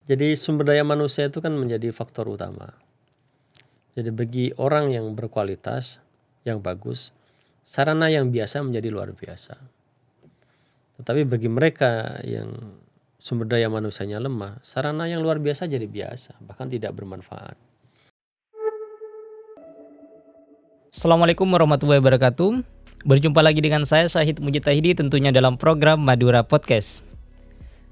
Jadi sumber daya manusia itu kan menjadi faktor utama. Jadi bagi orang yang berkualitas, yang bagus, sarana yang biasa menjadi luar biasa. Tetapi bagi mereka yang sumber daya manusianya lemah, sarana yang luar biasa jadi biasa, bahkan tidak bermanfaat. Assalamualaikum warahmatullahi wabarakatuh. Berjumpa lagi dengan saya Syahid Mujtahidi tentunya dalam program Madura Podcast.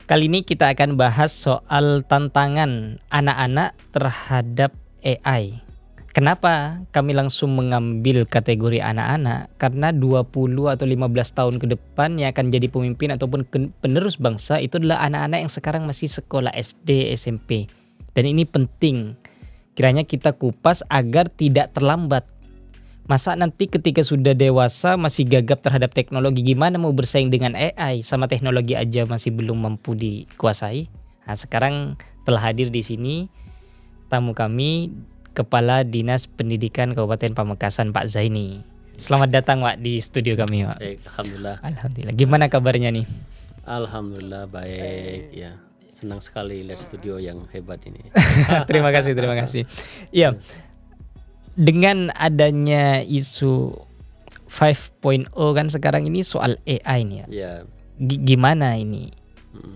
Kali ini kita akan bahas soal tantangan anak-anak terhadap AI. Kenapa kami langsung mengambil kategori anak-anak? Karena 20 atau 15 tahun ke depan yang akan jadi pemimpin ataupun penerus bangsa itu adalah anak-anak yang sekarang masih sekolah SD, SMP. Dan ini penting. Kiranya kita kupas agar tidak terlambat. Masa nanti ketika sudah dewasa masih gagap terhadap teknologi, gimana mau bersaing dengan AI, sama teknologi aja masih belum mampu dikuasai. Nah, sekarang telah hadir di sini tamu kami, Kepala Dinas Pendidikan Kabupaten Pamekasan, Pak Zaini. Selamat datang, Pak, di studio kami, Pak. Baik, alhamdulillah. Alhamdulillah. Gimana kabarnya nih? Alhamdulillah baik ya. Senang sekali lihat studio yang hebat ini. Terima kasih. Iya. Dengan adanya isu 5.0 kan sekarang ini soal AI nih ya. Ya, Gimana ini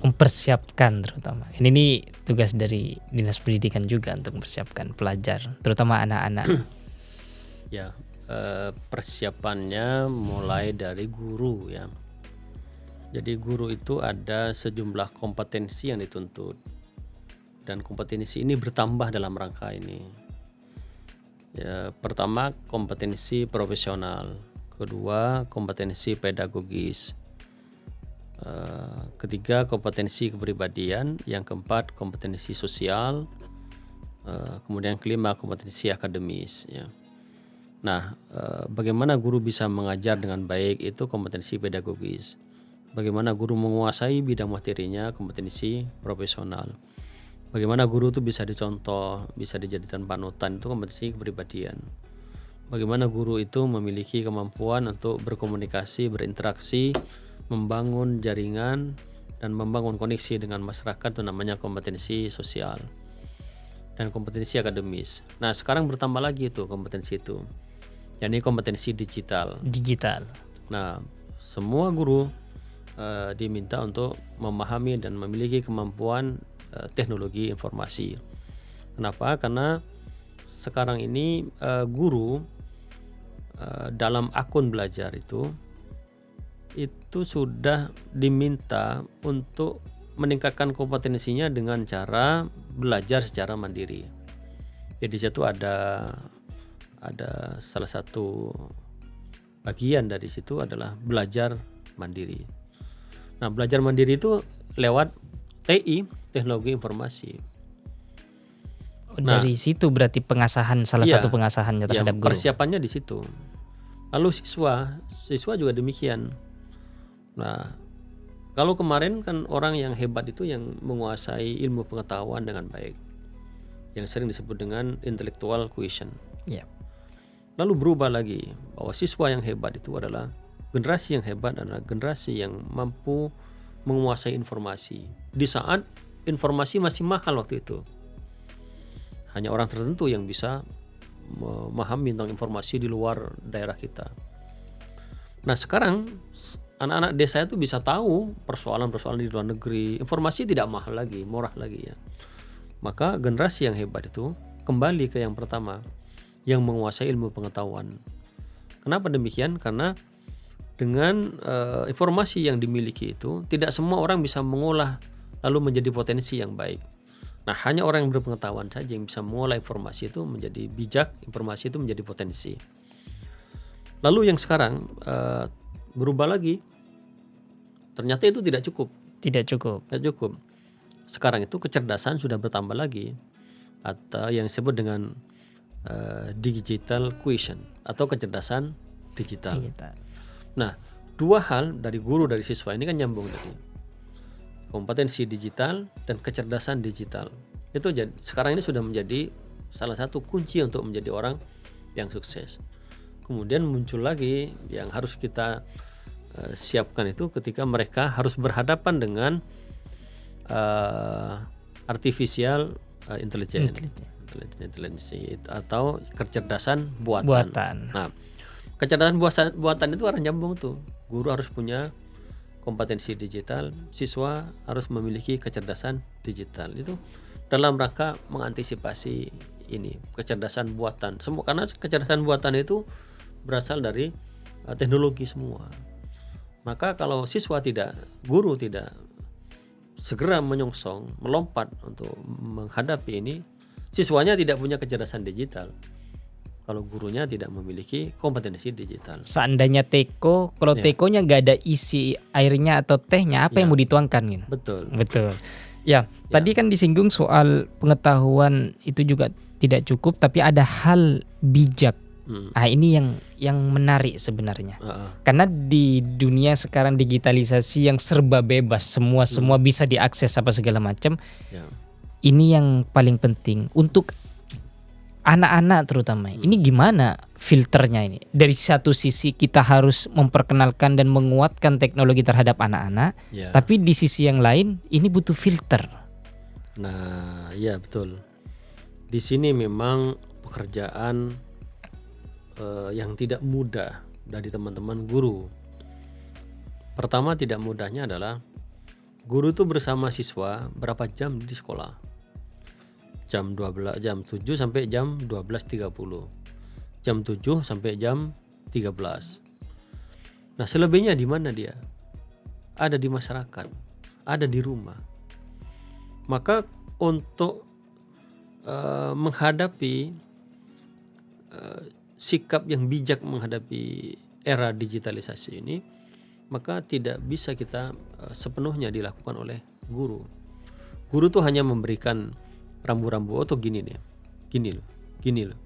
mempersiapkan terutama. Ini tugas dari Dinas Pendidikan juga untuk mempersiapkan pelajar, terutama anak-anak. ya persiapannya mulai dari guru ya. Jadi guru itu ada sejumlah kompetensi yang dituntut. Dan kompetensi ini bertambah dalam rangka ini. Ya, pertama kompetensi profesional, kedua kompetensi pedagogis, ketiga kompetensi kepribadian, yang keempat kompetensi sosial, kemudian kelima kompetensi akademis. Ya. Nah, bagaimana guru bisa mengajar dengan baik itu kompetensi pedagogis. Bagaimana guru menguasai bidang materinya, kompetensi profesional. Bagaimana guru itu bisa dicontoh, bisa dijadikan panutan, itu kompetensi kepribadian. Bagaimana guru itu memiliki kemampuan untuk berkomunikasi, berinteraksi, membangun jaringan, dan membangun koneksi dengan masyarakat, itu namanya kompetensi sosial. Dan kompetensi akademis. Nah, sekarang bertambah lagi itu kompetensi itu, yakni kompetensi digital. Nah, semua guru diminta untuk memahami dan memiliki kemampuan teknologi informasi. Kenapa? Karena sekarang ini guru dalam akun belajar itu sudah diminta untuk meningkatkan kompetensinya dengan cara belajar secara mandiri. Jadi situ ada salah satu bagian dari situ adalah belajar mandiri. Nah, belajar mandiri itu lewat TI, teknologi informasi. Dari situ berarti pengasahan satu pengasahannya terhadap guru. Persiapannya di situ. Lalu siswa juga demikian. Nah, kalau kemarin kan orang yang hebat itu yang menguasai ilmu pengetahuan dengan baik, yang sering disebut dengan intellectual quotient. Yeah. Lalu berubah lagi bahwa siswa yang hebat itu adalah generasi yang hebat adalah generasi yang mampu menguasai informasi di saat informasi masih mahal waktu itu. Hanya orang tertentu yang bisa memahami tentang informasi di luar daerah kita. Nah, sekarang anak-anak desa itu bisa tahu persoalan-persoalan di luar negeri. Informasi tidak mahal lagi, murah lagi ya. Maka generasi yang hebat itu kembali ke yang pertama, yang menguasai ilmu pengetahuan. Kenapa demikian? Karena dengan informasi yang dimiliki itu tidak semua orang bisa mengolah lalu menjadi potensi yang baik. Nah, hanya orang yang berpengetahuan saja yang bisa mengolah informasi itu menjadi bijak, informasi itu menjadi potensi. Lalu yang sekarang berubah lagi. Ternyata itu tidak cukup. Tidak cukup. Sekarang itu kecerdasan sudah bertambah lagi, atau yang disebut dengan digital quotient atau kecerdasan digital. Nah, dua hal dari guru dari siswa ini kan nyambung tadi. Kompetensi digital dan kecerdasan digital. Itu sekarang ini sudah menjadi salah satu kunci untuk menjadi orang yang sukses. Kemudian muncul lagi yang harus kita siapkan itu ketika mereka harus berhadapan dengan artificial intelligence atau kecerdasan buatan. Nah, kecerdasan buatan itu arah nyambung tuh. Guru harus punya kompetensi digital, siswa harus memiliki kecerdasan digital. Itu dalam rangka mengantisipasi ini kecerdasan buatan. Semua karena kecerdasan buatan itu berasal dari teknologi semua. Maka kalau guru tidak segera menyongsong, melompat untuk menghadapi ini, siswanya tidak punya kecerdasan digital. Kalau gurunya tidak memiliki kompetensi digital. Seandainya teko, kalau tekonya nggak ada isi airnya atau tehnya, apa yang mau dituangkan gitu? Betul. Ya, tadi kan disinggung soal pengetahuan itu juga tidak cukup, tapi ada hal bijak. Nah, ini yang menarik sebenarnya. Karena di dunia sekarang digitalisasi yang serba bebas, semua bisa diakses apa segala macam. Ini yang paling penting untuk anak-anak terutama. Ini gimana filternya ini? Dari satu sisi kita harus memperkenalkan dan menguatkan teknologi terhadap anak-anak, tapi di sisi yang lain ini butuh filter. Nah, ya betul. Di sini memang pekerjaan yang tidak mudah dari teman-teman guru. Pertama, tidak mudahnya adalah guru itu bersama siswa berapa jam di sekolah? Jam 7 sampai jam 12.30. Jam 7 sampai jam 13. Nah, selebihnya di mana dia? Ada di masyarakat, ada di rumah. Maka untuk menghadapi sikap yang bijak menghadapi era digitalisasi ini, maka tidak bisa kita sepenuhnya dilakukan oleh guru. Guru tuh hanya memberikan rambu-rambu, tuh gini loh.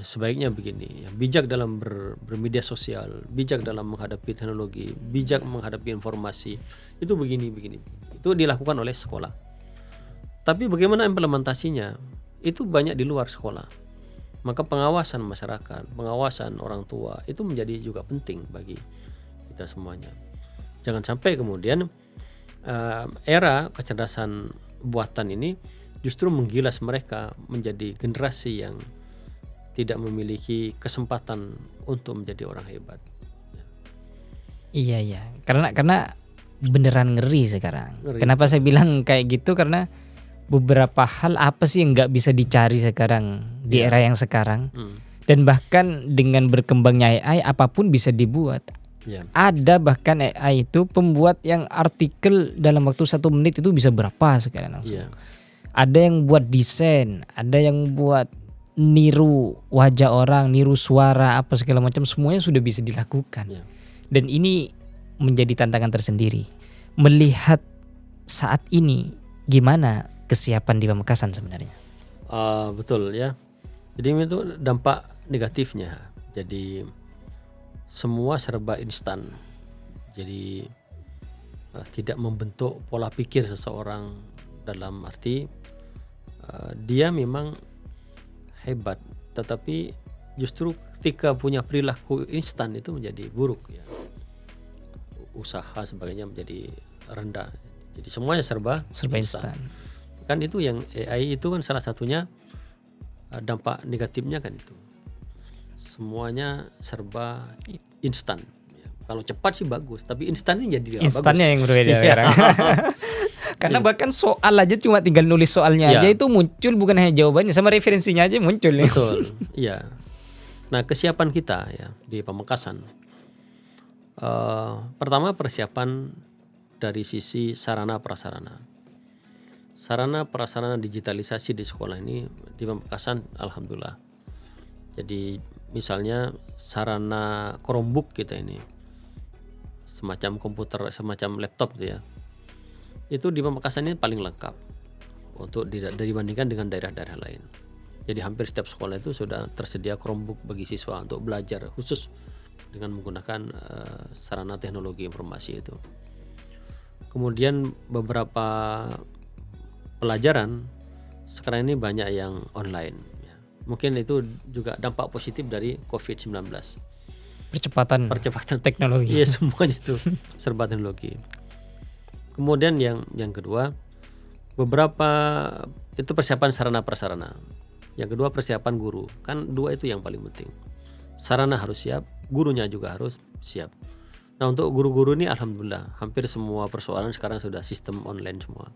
Sebaiknya begini. Bijak dalam bermedia sosial, bijak dalam menghadapi teknologi, bijak menghadapi informasi. Itu begini. Itu dilakukan oleh sekolah. Tapi bagaimana implementasinya? Itu banyak di luar sekolah. Maka pengawasan masyarakat, pengawasan orang tua itu menjadi juga penting bagi kita semuanya. Jangan sampai kemudian era kecerdasan buatan ini justru menggilas mereka menjadi generasi yang tidak memiliki kesempatan untuk menjadi orang hebat. Iya. Karena beneran ngeri sekarang. Kenapa saya bilang kayak gitu? Karena beberapa hal apa sih yang nggak bisa dicari sekarang di era yang sekarang. Dan bahkan dengan berkembangnya AI, apapun bisa dibuat. Ada bahkan AI itu pembuat yang artikel dalam waktu 1 menit itu bisa berapa sekarang langsung. Ada yang buat desain, ada yang buat niru wajah orang, niru suara apa segala macam, semuanya sudah bisa dilakukan. Dan ini menjadi tantangan tersendiri. Melihat saat ini gimana kesiapan di Pamekasan sebenarnya? Betul ya. Jadi itu dampak negatifnya. Jadi semua serba instan. Jadi tidak membentuk pola pikir seseorang, dalam arti dia memang hebat, tetapi justru ketika punya perilaku instan itu menjadi buruk ya. Usaha sebagainya menjadi rendah. Jadi semuanya serba instan. Kan itu yang AI itu kan salah satunya dampak negatifnya kan itu. Semuanya serba instan. Kalau cepat sih bagus, tapi instannya jadi bagus. Instannya yang berbeda sekarang. Karena bahkan soal aja cuma tinggal nulis soalnya aja itu muncul, bukan hanya jawabannya, sama referensinya aja muncul. Betul. Iya. Nah, kesiapan kita ya di Pamekasan. Pertama, persiapan dari sisi sarana prasarana. Sarana prasarana digitalisasi di sekolah ini di Pamekasan alhamdulillah. Jadi misalnya sarana Chromebook kita ini, semacam komputer, semacam laptop gitu ya. Itu di Pamekasan ini paling lengkap untuk dibandingkan dengan daerah-daerah lain. Jadi hampir setiap sekolah itu sudah tersedia Chromebook bagi siswa untuk belajar khusus dengan menggunakan sarana teknologi informasi itu. Kemudian beberapa pelajaran sekarang ini banyak yang online. Mungkin itu juga dampak positif dari COVID-19. Percepatan teknologi. Iya, semuanya itu serba teknologi. Kemudian yang kedua, beberapa itu persiapan sarana prasarana. Yang kedua persiapan guru. Kan dua itu yang paling penting. Sarana harus siap, gurunya juga harus siap. Nah, untuk guru-guru ini alhamdulillah hampir semua persoalan sekarang sudah sistem online semua.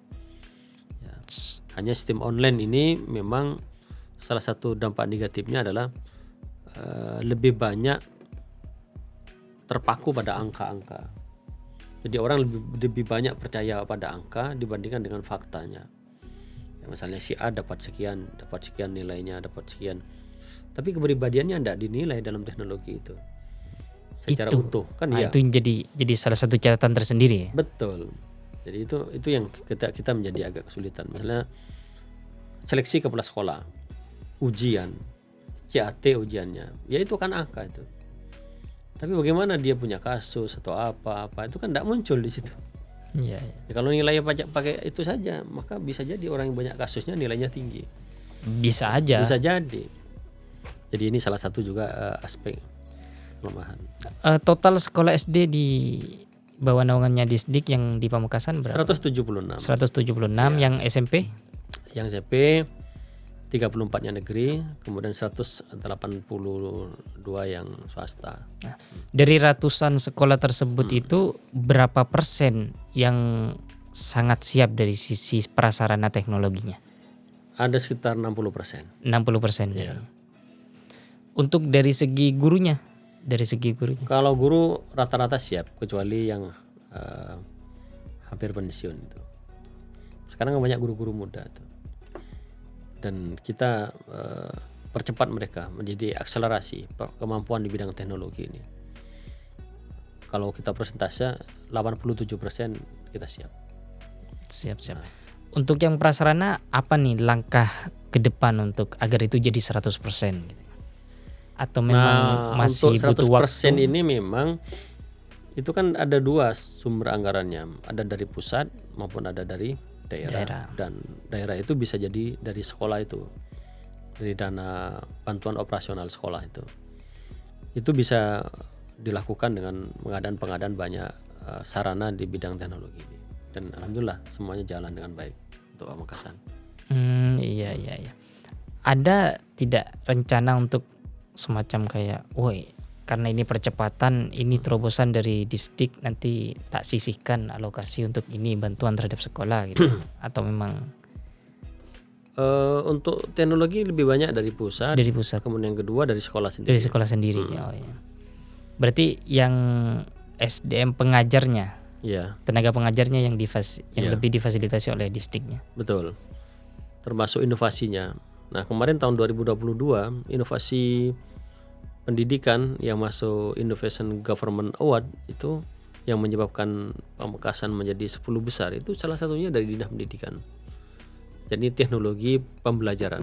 Ya, hanya sistem online ini memang salah satu dampak negatifnya adalah lebih banyak terpaku pada angka-angka. Jadi orang lebih banyak percaya pada angka dibandingkan dengan faktanya. Ya, misalnya si A dapat sekian nilainya, dapat sekian. Tapi kepribadiannya tidak dinilai dalam teknologi itu secara utuh kan ya. Itu jadi salah satu catatan tersendiri. Betul. Jadi itu yang kita menjadi agak kesulitan. Misalnya seleksi kepala sekolah, ujian, CAT ujiannya, ya itu kan angka itu. Tapi bagaimana dia punya kasus atau apa itu kan tidak muncul di situ. Ya, kalau nilainya pakai itu saja, maka bisa jadi orang yang banyak kasusnya nilainya tinggi. Bisa aja. Bisa jadi. Jadi ini salah satu juga aspek kelemahan. Total sekolah SD di bawah naungannya Disdik yang di Pamekasan berapa? 176. 176 Ya. Yang SMP? Yang SMP 34-nya negeri, kemudian 182 yang swasta. Nah, dari ratusan sekolah tersebut itu berapa persen yang sangat siap dari sisi prasarana teknologinya? Ada sekitar 60%. 60%. Ya. Untuk dari segi gurunya? Kalau guru rata-rata siap, kecuali yang hampir pensiun itu. Sekarang banyak guru-guru muda itu. Dan kita percepat mereka menjadi akselerasi kemampuan di bidang teknologi ini. Kalau kita persentase 87% kita siap. Siap. Untuk yang prasarana apa nih langkah ke depan untuk agar itu jadi 100% gitu? Atau memang masih untuk 100% butuh waktu? ini memang itu kan ada dua sumber anggarannya, ada dari pusat maupun ada dari daerah. Dan daerah itu bisa jadi dari sekolah itu, dari dana bantuan operasional sekolah itu bisa dilakukan dengan pengadaan banyak sarana di bidang teknologi ini. Dan alhamdulillah semuanya jalan dengan baik untuk Pamekasan. Iya. Ada tidak rencana untuk semacam kayak, woi karena ini percepatan, ini terobosan dari Disdik, nanti tak sisihkan alokasi untuk ini bantuan terhadap sekolah gitu? Atau memang untuk teknologi lebih banyak dari pusat. Kemudian yang kedua dari sekolah sendiri. Dari sekolah sendiri. Oh ya. Berarti yang SDM pengajarnya, tenaga pengajarnya yang lebih difasilitasi oleh Disdiknya. Betul. Termasuk inovasinya. Nah, kemarin tahun 2022 inovasi pendidikan yang masuk Innovation Government Award itu yang menyebabkan Pamekasan menjadi 10 besar itu salah satunya dari Dinas Pendidikan. Jadi teknologi pembelajaran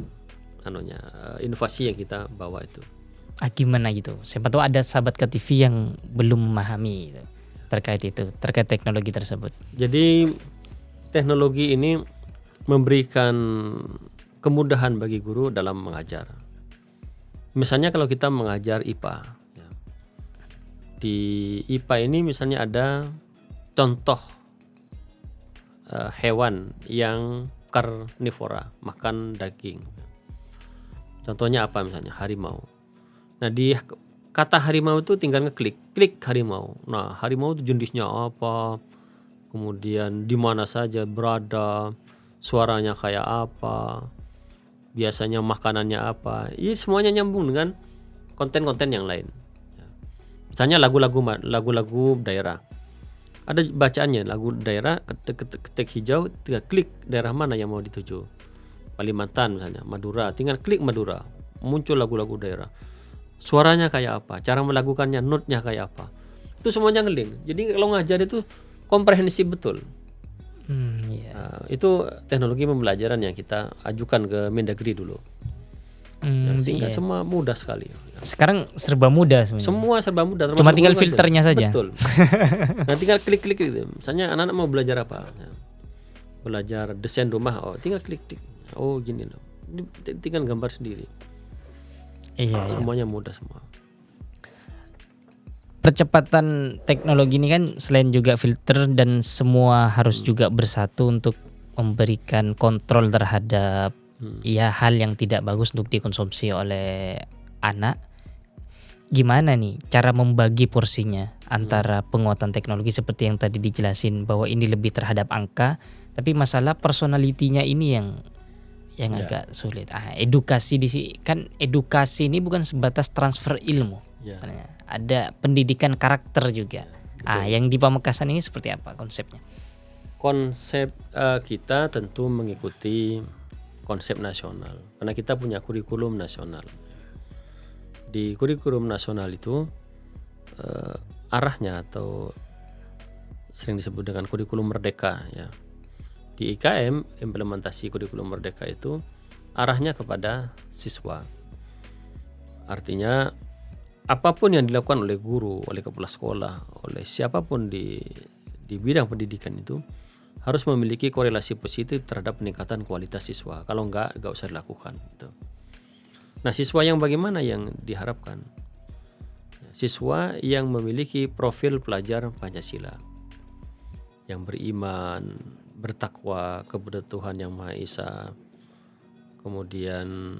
inovasi yang kita bawa itu. Gimana gitu? Siapa tahu ada sahabat KTV yang belum memahami gitu, terkait teknologi tersebut. Jadi teknologi ini memberikan kemudahan bagi guru dalam mengajar. Misalnya kalau kita mengajar IPA, di IPA ini misalnya ada contoh hewan yang karnivora, makan daging. Contohnya apa misalnya? Harimau. Nah, di kata harimau itu tinggal klik harimau. Nah, harimau itu jenisnya apa? Kemudian di mana saja berada, suaranya kayak apa? Biasanya makanannya apa? Ini semuanya nyambung dengan konten-konten yang lain. Misalnya lagu-lagu daerah. Ada bacaannya, lagu daerah, ketik hijau, tinggal klik daerah mana yang mau dituju. Kalimantan misalnya, Madura, tinggal klik Madura. Muncul lagu-lagu daerah. Suaranya kayak apa? Cara melakukannya, note-nya kayak apa? Itu semuanya ngeling. Jadi kalau ngajar itu komprehensif betul. Itu teknologi pembelajaran yang kita ajukan ke Mendagri dulu. Sehingga semua mudah sekali. Sekarang serba mudah sebenarnya. Semua serba mudah. Cuma tinggal filternya saja. Betul. Nah, tinggal klik gitu. Misalnya anak-anak mau belajar apa? Belajar desain rumah. Oh, tinggal klik. Oh, gini loh. Tinggal gambar sendiri. Semuanya mudah semua. Percepatan teknologi ini kan selain juga filter dan semua harus juga bersatu untuk memberikan kontrol terhadap ya hal yang tidak bagus untuk dikonsumsi oleh anak. Gimana nih cara membagi porsinya antara penguatan teknologi seperti yang tadi dijelasin bahwa ini lebih terhadap angka, tapi masalah personalitinya ini yang agak sulit. Edukasi kan edukasi ini bukan sebatas transfer ilmu. Misalnya ada pendidikan karakter juga. Yang di Pamekasan ini seperti apa konsepnya? Konsep kita tentu mengikuti konsep nasional karena kita punya kurikulum nasional. Di kurikulum nasional itu arahnya atau sering disebut dengan kurikulum merdeka ya. Di IKM implementasi kurikulum merdeka itu arahnya kepada siswa. Artinya apapun yang dilakukan oleh guru, oleh kepala sekolah, oleh siapapun di bidang pendidikan itu harus memiliki korelasi positif terhadap peningkatan kualitas siswa. Kalau enggak usah dilakukan gitu. Nah, siswa yang bagaimana yang diharapkan? Siswa yang memiliki profil pelajar Pancasila, yang beriman, bertakwa kepada Tuhan Yang Maha Esa, kemudian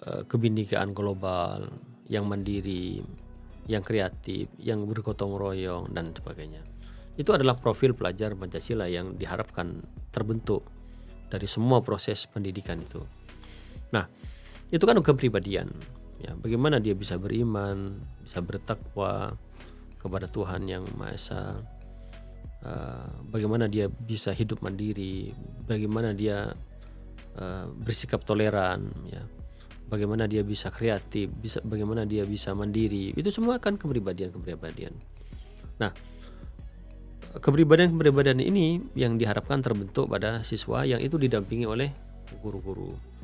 kebinekaan global, yang mandiri, yang kreatif, yang bergotong royong dan sebagainya. Itu adalah profil pelajar Pancasila yang diharapkan terbentuk dari semua proses pendidikan itu. Nah, itu kan kepribadian ya, bagaimana dia bisa beriman, bisa bertakwa kepada Tuhan Yang Maha Esa, bagaimana dia bisa hidup mandiri, bagaimana dia bersikap toleran ya, bagaimana dia bisa kreatif, bagaimana dia bisa mandiri. Itu semua kan kepribadian. Nah, kepribadian ini yang diharapkan terbentuk pada siswa yang itu didampingi oleh guru-guru.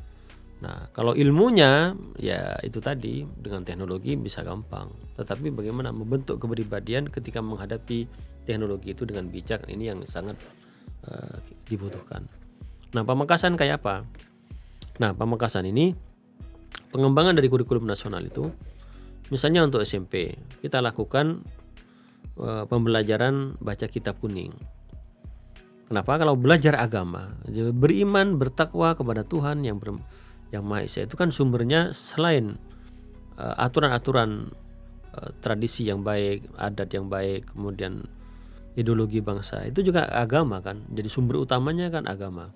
Nah, kalau ilmunya ya itu tadi dengan teknologi bisa gampang. Tetapi bagaimana membentuk kepribadian ketika menghadapi teknologi itu dengan bijak, ini yang sangat dibutuhkan. Nah, Pamekasan kayak apa? Nah, Pamekasan ini pengembangan dari kurikulum nasional itu, misalnya untuk SMP kita lakukan pembelajaran baca kitab kuning. Kenapa? Kalau belajar agama, beriman, bertakwa kepada Tuhan Yang Maha Esa itu kan sumbernya selain aturan-aturan tradisi yang baik, adat yang baik, kemudian ideologi bangsa, itu juga agama kan. Jadi sumber utamanya kan agama.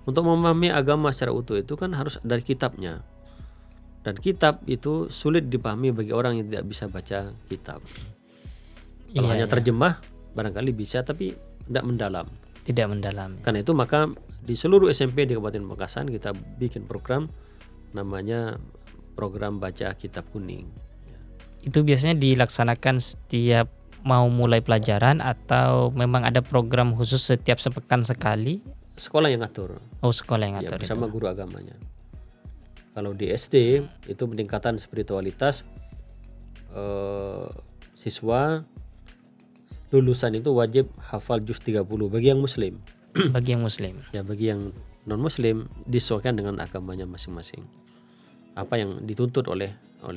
Untuk memahami agama secara utuh itu kan harus dari kitabnya. Dan kitab itu sulit dipahami bagi orang yang tidak bisa baca kitab. Kalau hanya terjemah barangkali bisa, tapi tidak mendalam. Tidak mendalam. Karena itu maka di seluruh SMP di Kabupaten Pamekasan kita bikin program namanya program baca kitab kuning. Itu biasanya dilaksanakan setiap mau mulai pelajaran atau memang ada program khusus setiap sepekan sekali? Sekolah yang ngatur. Oh, sekolah yang ngatur. Ya, bersama guru agamanya. Kalau di SD itu peningkatan spiritualitas, siswa lulusan itu wajib hafal juz 30 bagi yang muslim. Bagi yang muslim. Ya, bagi yang non muslim disesuaikan dengan agamanya masing-masing. Apa yang dituntut oleh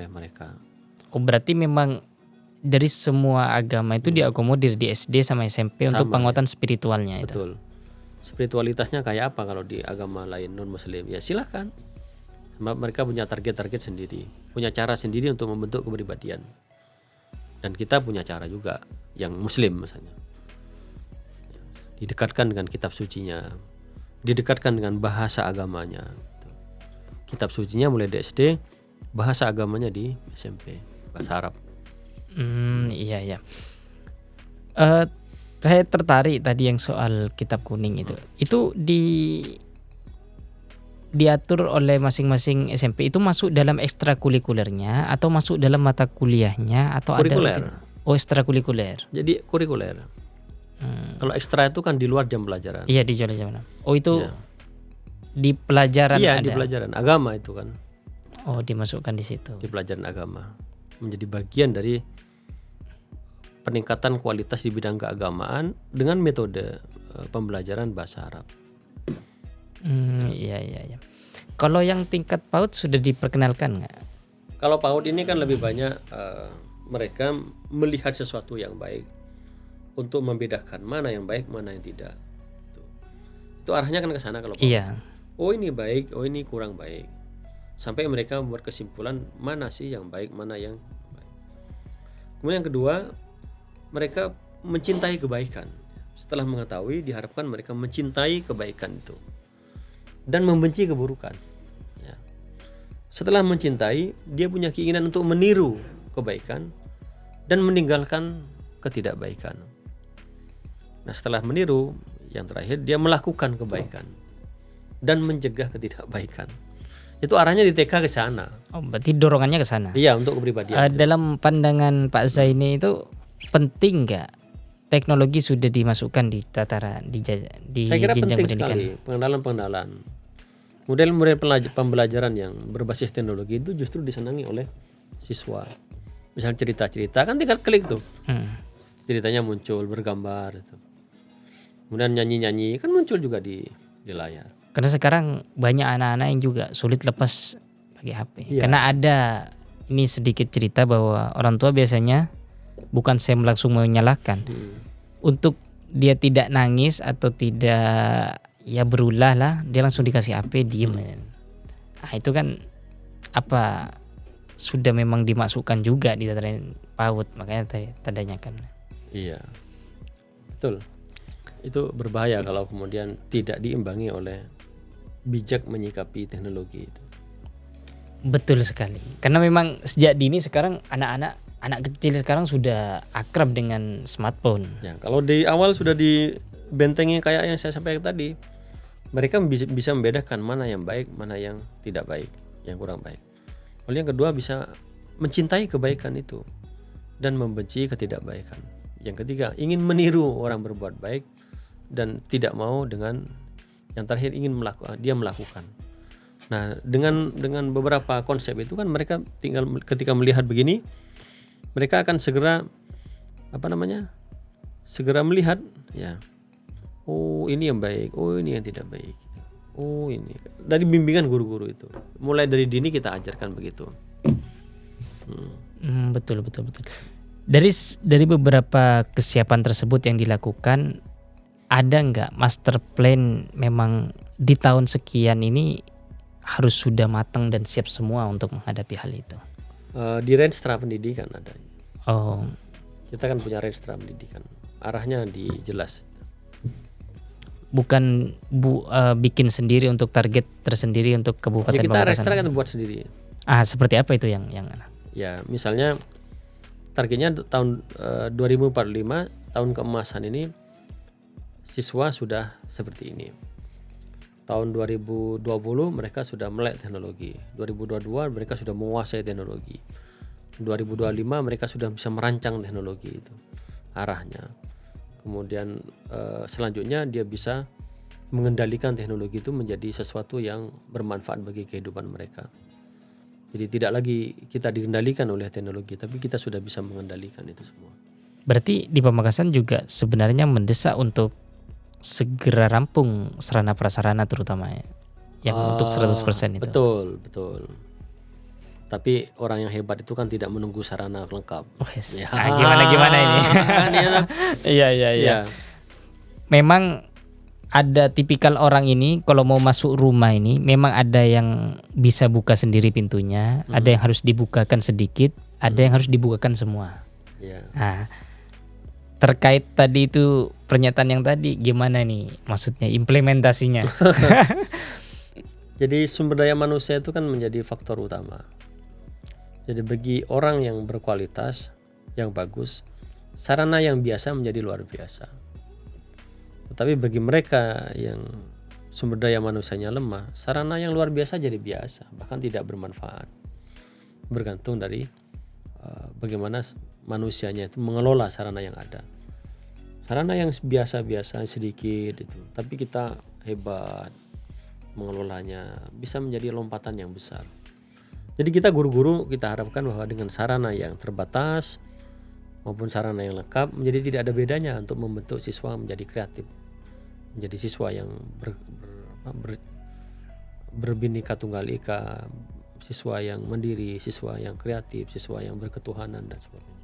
mereka. Oh, berarti memang dari semua agama itu diakomodir di SD sama SMP untuk penguatan spiritualnya itu. Betul. Spiritualitasnya kayak apa kalau di agama lain non muslim? Ya silakan. Mereka punya target-target sendiri, punya cara sendiri untuk membentuk kepribadian. Dan kita punya cara juga yang muslim misalnya. Didekatkan dengan kitab sucinya, didekatkan dengan bahasa agamanya. Kitab sucinya mulai di SD, bahasa agamanya di SMP, bahasa Arab. Iya. Saya tertarik tadi yang soal kitab kuning itu. Itu diatur oleh masing-masing SMP, itu masuk dalam ekstrakurikulernya atau masuk dalam mata kuliahnya atau kurikuler. Ada? Oh, ekstrakurikuler. Jadi kurikuler. Kalau ekstra itu kan di luar jam pelajaran. Iya, di luar jam. Oh, itu di pelajaran ada. Iya, di pelajaran agama itu kan. Oh, dimasukkan di situ. Di pelajaran agama. Menjadi bagian dari peningkatan kualitas di bidang keagamaan dengan metode pembelajaran bahasa Arab. Iya. Kalau yang tingkat PAUD sudah diperkenalkan nggak? Kalau PAUD ini kan lebih banyak mereka melihat sesuatu yang baik untuk membedakan mana yang baik, mana yang tidak. Itu arahnya kan ke sana kalau Iya. oh ini baik, oh ini kurang baik. Sampai mereka membuat kesimpulan mana sih yang baik, mana yang baik. Kemudian yang kedua, mereka mencintai kebaikan. Setelah mengetahui, diharapkan mereka mencintai kebaikan itu dan membenci keburukan. Ya. Setelah mencintai, dia punya keinginan untuk meniru kebaikan dan meninggalkan ketidakbaikan. Nah, setelah meniru, yang terakhir dia melakukan kebaikan dan mencegah ketidakbaikan. Itu arahnya di TK ke sana. Oh, berarti dorongannya ke sana. Iya, untuk kepribadian. Dalam pandangan Pak Zaini itu penting nggak teknologi sudah dimasukkan di tataran di Saya kira jenjang penting pendidikan? sekali pengenalan. Model-model pembelajaran yang berbasis teknologi itu justru disenangi oleh siswa. Misalnya cerita-cerita kan tinggal klik tuh. Ceritanya muncul bergambar itu. Kemudian nyanyi-nyanyi kan muncul juga di layar. Karena sekarang banyak anak-anak yang juga sulit lepas pakai HP. Iya. Karena ada ini sedikit cerita bahwa orang tua biasanya bukan saya langsung menyalahkan. Untuk dia tidak nangis atau tidak ya berulah lah, dia langsung dikasih HP diem. Nah, itu kan apa sudah memang dimasukkan juga di tataran PAUD, makanya tandanya kan. Iya. Betul. Itu berbahaya kalau kemudian tidak diimbangi oleh bijak menyikapi teknologi itu. Betul sekali. Karena memang sejak dini sekarang anak kecil sekarang sudah akrab dengan smartphone. Ya, kalau di awal sudah dibentengi kayak yang saya sampaikan tadi, mereka bisa membedakan mana yang baik, mana yang tidak baik, yang kurang baik. Lalu yang kedua bisa mencintai kebaikan itu dan membenci ketidakbaikan. Yang ketiga ingin meniru orang berbuat baik dan tidak mau dengan yang terakhir ingin melakukan. Nah, dengan beberapa konsep itu kan mereka tinggal ketika melihat begini, mereka akan segera segera melihat ya. Oh, ini yang baik, oh ini yang tidak baik. Oh, ini dari bimbingan guru-guru itu. Mulai dari dini kita ajarkan begitu. Betul. Dari beberapa kesiapan tersebut yang dilakukan, ada nggak master plan memang di tahun sekian ini harus sudah matang dan siap semua untuk menghadapi hal itu? Di Renstra Pendidikan ada. Oh, Kita kan punya Renstra Pendidikan. Arahnya jelas. bukan bikin sendiri untuk target tersendiri untuk kabupaten Ya, kita Pamekasan. Renstra kan buat sendiri. Seperti apa itu yang Ya, misalnya targetnya tahun 2045, tahun keemasan ini siswa sudah seperti ini. Tahun 2020 mereka sudah melek teknologi. 2022 mereka sudah menguasai teknologi. 2025 mereka sudah bisa merancang teknologi itu. Arahnya. Kemudian selanjutnya dia bisa mengendalikan teknologi itu menjadi sesuatu yang bermanfaat bagi kehidupan mereka. Jadi tidak lagi kita dikendalikan oleh teknologi, tapi kita sudah bisa mengendalikan itu semua. Berarti di Pamekasan juga sebenarnya mendesak untuk segera rampung sarana prasarana terutama yang untuk 100% itu. Betul. Tapi orang yang hebat itu kan tidak menunggu sarana lengkap. Ya. Gimana ini? Iya. Memang ada tipikal orang ini kalau mau masuk rumah ini memang ada yang bisa buka sendiri pintunya, ada yang harus dibukakan sedikit, ada yang harus dibukakan semua. Ya. Nah, terkait tadi itu pernyataan yang tadi gimana nih maksudnya implementasinya? Jadi sumber daya manusia itu kan menjadi faktor utama. Jadi bagi orang yang berkualitas, yang bagus, sarana yang biasa menjadi luar biasa. Tetapi bagi mereka yang sumber daya manusianya lemah, sarana yang luar biasa jadi biasa, bahkan tidak bermanfaat. Bergantung dari bagaimana manusianya itu mengelola sarana yang ada. Sarana yang biasa-biasa sedikit itu, tapi kita hebat mengelolanya, bisa menjadi lompatan yang besar. Jadi kita guru-guru kita harapkan bahwa dengan sarana yang terbatas maupun sarana yang lengkap menjadi tidak ada bedanya untuk membentuk siswa menjadi kreatif, menjadi siswa yang berbhinneka tunggal ika, siswa yang mandiri, siswa yang kreatif, siswa yang berketuhanan dan sebagainya,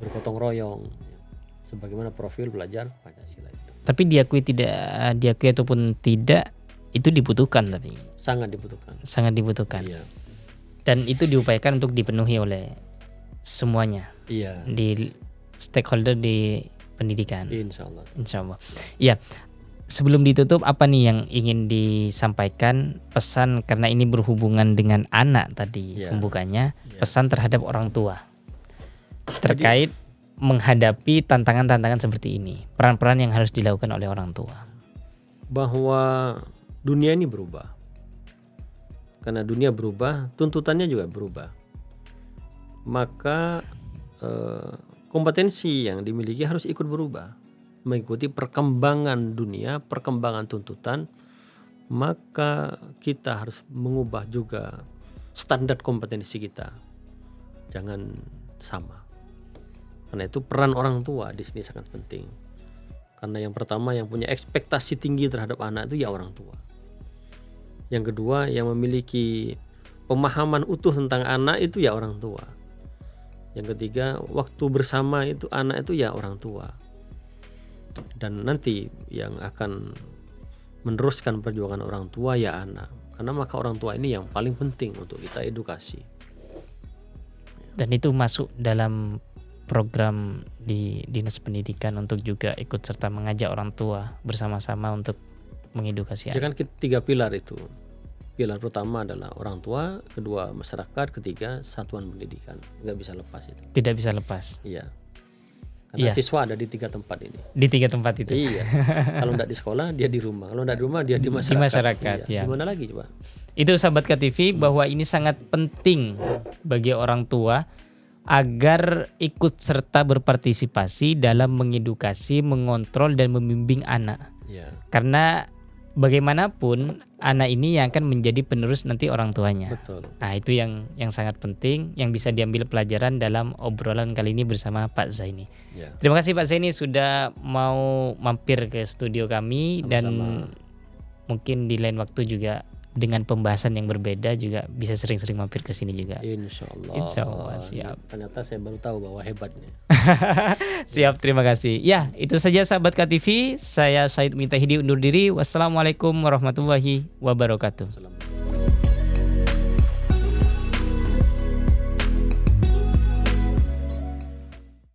bergotong royong. sebagaimana profil belajar Pancasila itu. Tapi diakui ataupun tidak, itu dibutuhkan, tapi Sangat dibutuhkan. sangat dibutuhkan. Iya. Dan itu diupayakan untuk dipenuhi oleh semuanya Iya. di stakeholder di pendidikan. Insya Allah. Insya Allah. Ya, sebelum ditutup, apa nih yang ingin disampaikan pesan, karena ini berhubungan dengan anak tadi Ya. pembukanya, Ya. pesan terhadap orang tua terkait menghadapi tantangan-tantangan seperti ini, peran-peran yang harus dilakukan oleh orang tua. Bahwa dunia ini berubah. Karena dunia berubah, tuntutannya juga berubah. Maka kompetensi yang dimiliki harus ikut berubah, mengikuti perkembangan dunia, perkembangan tuntutan. Maka kita harus mengubah juga standar kompetensi kita, jangan sama. Karena itu peran orang tua di sini sangat penting. Karena yang pertama yang punya ekspektasi tinggi terhadap anak itu ya orang tua. Yang kedua yang memiliki pemahaman utuh tentang anak itu ya orang tua. Yang ketiga, waktu bersama itu anak itu ya orang tua. Dan nanti yang akan meneruskan perjuangan orang tua ya anak. Karena maka orang tua ini yang paling penting untuk kita edukasi. Dan itu masuk dalam program di Dinas Pendidikan untuk juga ikut serta mengajak orang tua bersama-sama untuk mengedukasi Ya anak. kan 3 pilar itu. Pilar pertama adalah orang tua, kedua masyarakat, ketiga satuan pendidikan. Nggak bisa lepas itu. Tidak bisa lepas Iya. Karena Iya. siswa ada di 3 tempat ini. di 3 tempat itu. Iya. Kalau enggak di sekolah, dia di rumah. Kalau enggak di rumah, dia di masyarakat. masyarakat, Iya. ya. Gimana lagi coba? Itu sahabat KTV, bahwa ini sangat penting bagi orang tua agar ikut serta berpartisipasi dalam mengedukasi, mengontrol dan membimbing anak. Iya. Karena bagaimanapun anak ini yang akan menjadi penerus nanti orang tuanya. Betul. Nah, itu yang sangat penting yang bisa diambil pelajaran dalam obrolan kali ini bersama Pak Zaini. Ya. Terima kasih Pak Zaini sudah mau mampir ke studio kami. Sama-sama. Dan mungkin di lain waktu juga dengan pembahasan yang berbeda juga bisa sering-sering mampir ke sini juga. Insya Allah. Insya Allah, siap. Ternyata saya baru tahu bahwa hebatnya. Siap, terima kasih. Ya, itu saja sahabat KTV. Saya Syahid Mujitahidi undur diri. Wassalamualaikum warahmatullahi wabarakatuh. Assalamualaikum.